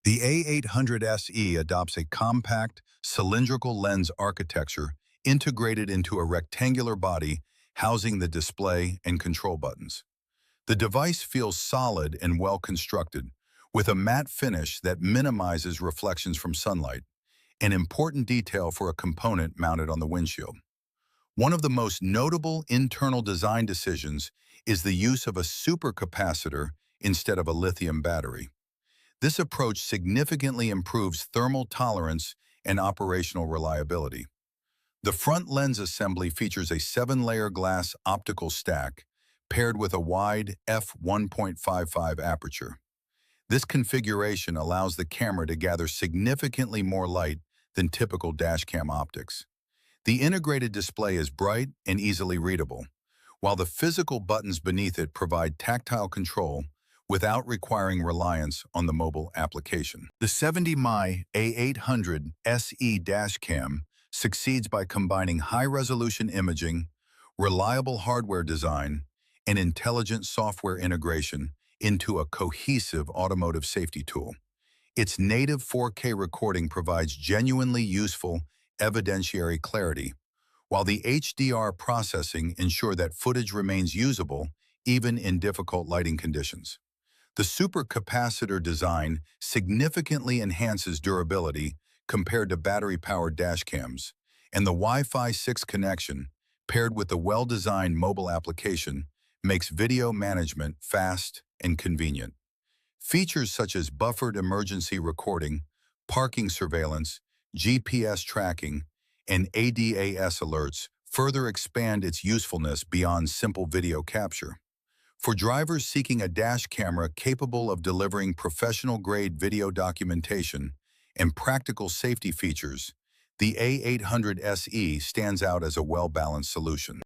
The A800SE adopts a compact, cylindrical lens architecture integrated into a rectangular body housing the display and control buttons. The device feels solid and well-constructed, with a matte finish that minimizes reflections from sunlight, an important detail for a component mounted on the windshield. One of the most notable internal design decisions is the use of a supercapacitor instead of a lithium battery. This approach significantly improves thermal tolerance and operational reliability. The front lens assembly features a 7-layer glass optical stack paired with a wide f1.55 aperture. This configuration allows the camera to gather significantly more light than typical dashcam optics. The integrated display is bright and easily readable, while the physical buttons beneath it provide tactile control without requiring reliance on the mobile application. The 70mm A800SE dashcam succeeds by combining high-resolution imaging, reliable hardware design, and intelligent software integration into a cohesive automotive safety tool. Its native 4K recording provides genuinely useful evidentiary clarity, while the HDR processing ensures that footage remains usable even in difficult lighting conditions. The supercapacitor design significantly enhances durability compared to battery-powered dashcams, and the Wi-Fi 6 connection, paired with the well-designed mobile application, makes video management fast and convenient. Features such as buffered emergency recording, parking surveillance, GPS tracking, and ADAS alerts further expand its usefulness beyond simple video capture. For drivers seeking a dash camera capable of delivering professional-grade video documentation and practical safety features, the A800SE stands out as a well-balanced solution.